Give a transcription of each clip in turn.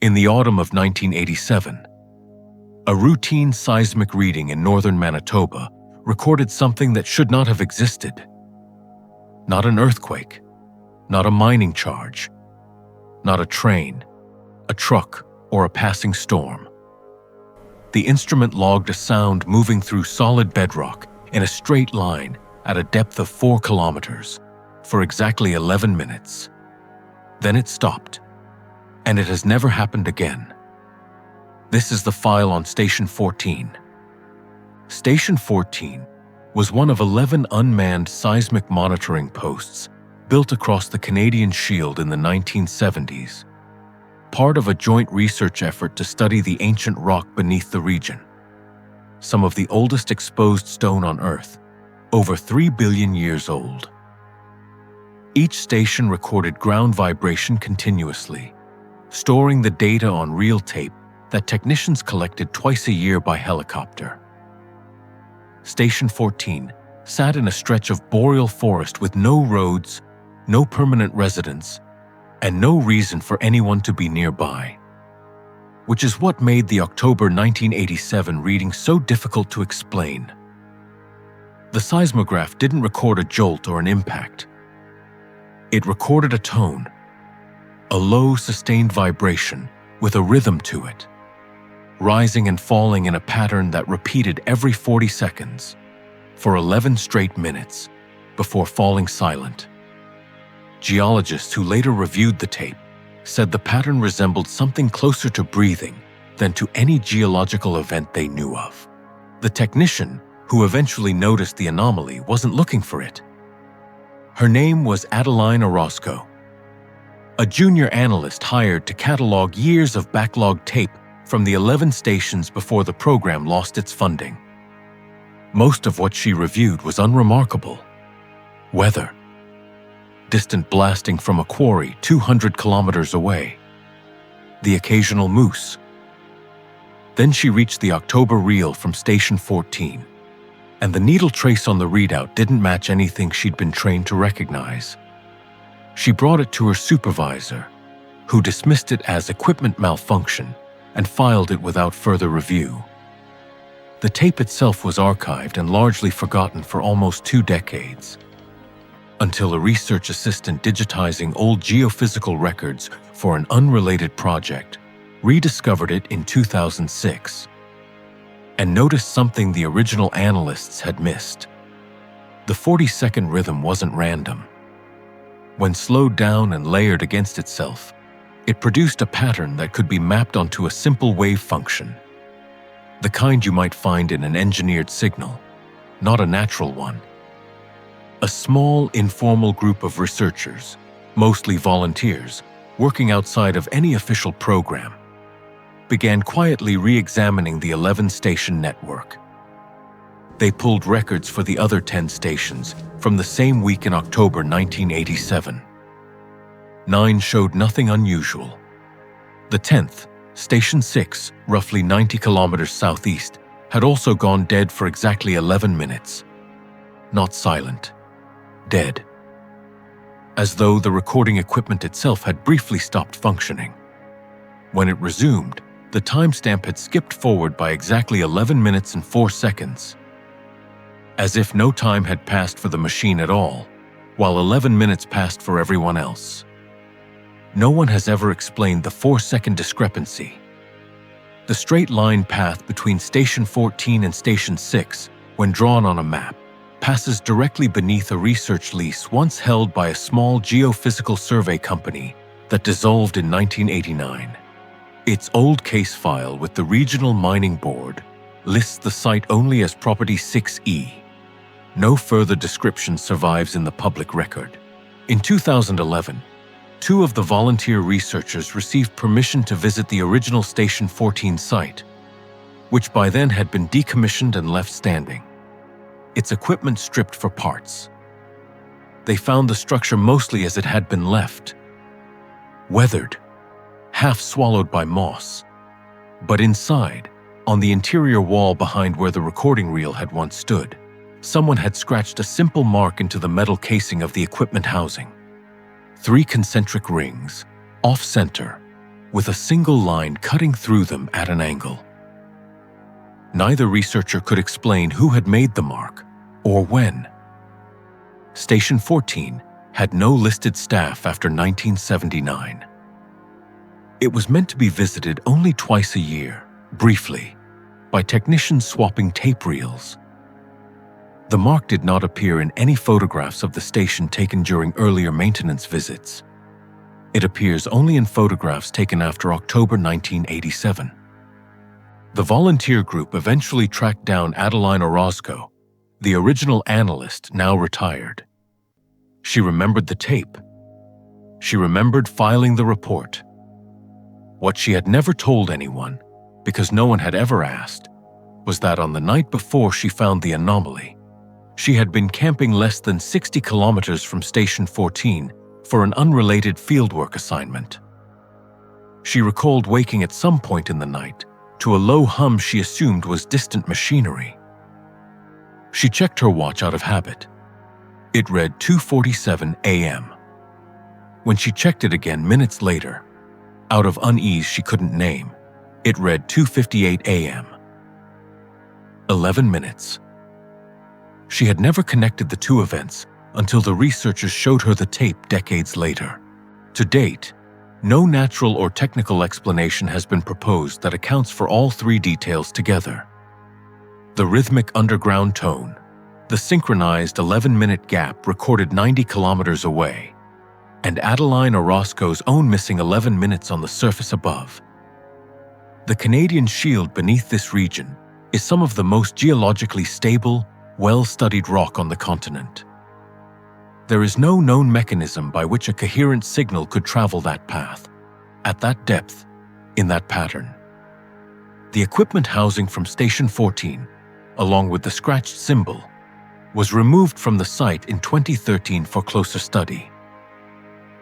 In the autumn of 1987, a routine seismic reading in northern Manitoba recorded something that should not have existed. Not an earthquake, not a mining charge, not a train, a truck, or a passing storm. The instrument logged a sound moving through solid bedrock in a straight line at a depth of 4 kilometers for exactly 11 minutes. Then it stopped, and it has never happened again. This is the file on Station 14. Station 14 was one of 11 unmanned seismic monitoring posts built across the Canadian Shield in the 1970s, part of a joint research effort to study the ancient rock beneath the region. Some of the oldest exposed stone on Earth, over 3 billion years old. Each station recorded ground vibration continuously, storing the data on reel tape that technicians collected twice a year by helicopter. Station 14 sat in a stretch of boreal forest with no roads, no permanent residents, and no reason for anyone to be nearby, which is what made the October 1987 reading so difficult to explain. The seismograph didn't record a jolt or an impact. It recorded a tone, a low, sustained vibration with a rhythm to it, rising and falling in a pattern that repeated every 40 seconds for 11 straight minutes before falling silent. Geologists who later reviewed the tape said the pattern resembled something closer to breathing than to any geological event they knew of. The technician who eventually noticed the anomaly wasn't looking for it. Her name was Adeline Orozco, a junior analyst hired to catalog years of backlogged tape from the 11 stations before the program lost its funding. Most of what she reviewed was unremarkable. Weather, distant blasting from a quarry 200 kilometers away, the occasional moose. Then she reached the October reel from Station 14, and the needle trace on the readout didn't match anything she'd been trained to recognize. She brought it to her supervisor, who dismissed it as equipment malfunction and filed it without further review. The tape itself was archived and largely forgotten for almost 2 decades, until a research assistant digitizing old geophysical records for an unrelated project rediscovered it in 2006 and noticed something the original analysts had missed. The 40-second rhythm wasn't random. When slowed down and layered against itself, it produced a pattern that could be mapped onto a simple wave function, the kind you might find in an engineered signal, not a natural one. A small, informal group of researchers, mostly volunteers, working outside of any official program, began quietly re-examining the 11-station network. They pulled records for the other 10 stations from the same week in October 1987. 9 showed nothing unusual. The 10th, Station 6, roughly 90 kilometers southeast, had also gone dead for exactly 11 minutes. Not silent, dead. As though the recording equipment itself had briefly stopped functioning. When it resumed, the timestamp had skipped forward by exactly 11 minutes and 4 seconds. As if no time had passed for the machine at all, while 11 minutes passed for everyone else. No one has ever explained the 4-second discrepancy. The straight line path between Station 14 and Station 6, when drawn on a map, passes directly beneath a research lease once held by a small geophysical survey company that dissolved in 1989. Its old case file with the Regional Mining Board lists the site only as Property 6E. No further description survives in the public record. In 2011, 2 of the volunteer researchers received permission to visit the original Station 14 site, which by then had been decommissioned and left standing, its equipment stripped for parts. They found the structure mostly as it had been left, weathered, half swallowed by moss. But inside, on the interior wall behind where the recording reel had once stood, someone had scratched a simple mark into the metal casing of the equipment housing. 3 concentric rings, off-center, with a single line cutting through them at an angle. Neither researcher could explain who had made the mark or when. Station 14 had no listed staff after 1979. It was meant to be visited only twice a year, briefly, by technicians swapping tape reels. The mark did not appear in any photographs of the station taken during earlier maintenance visits. It appears only in photographs taken after October 1987. The volunteer group eventually tracked down Adeline Orozco, the original analyst, now retired. She remembered the tape. She remembered filing the report. What she had never told anyone, because no one had ever asked, was that on the night before she found the anomaly, she had been camping less than 60 kilometers from Station 14 for an unrelated fieldwork assignment. She recalled waking at some point in the night to a low hum she assumed was distant machinery. She checked her watch out of habit. It read 2:47 a.m. When she checked it again minutes later, out of unease she couldn't name, it read 2:58 a.m. 11 minutes. She had never connected the two events until the researchers showed her the tape decades later. To date, no natural or technical explanation has been proposed that accounts for all three details together. The rhythmic underground tone, the synchronized 11-minute gap recorded 90 kilometers away, and Adeline Orozco's own missing 11 minutes on the surface above. The Canadian Shield beneath this region is some of the most geologically stable, well-studied rock on the continent. There is no known mechanism by which a coherent signal could travel that path, at that depth, in that pattern. The equipment housing from Station 14, along with the scratched symbol, was removed from the site in 2013 for closer study.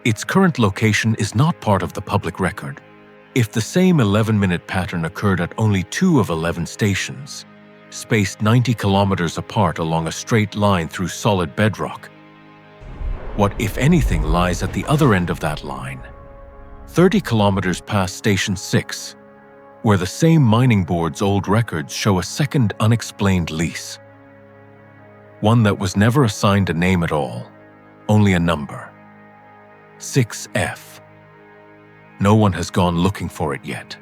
Its current location is not part of the public record. If the same 11-minute pattern occurred at only 2 of 11 stations, spaced 90 kilometers apart along a straight line through solid bedrock, what, if anything, lies at the other end of that line? 30 kilometers past Station 6, where the same mining board's old records show a second unexplained lease. One that was never assigned a name at all, only a number. 6F. No one has gone looking for it yet.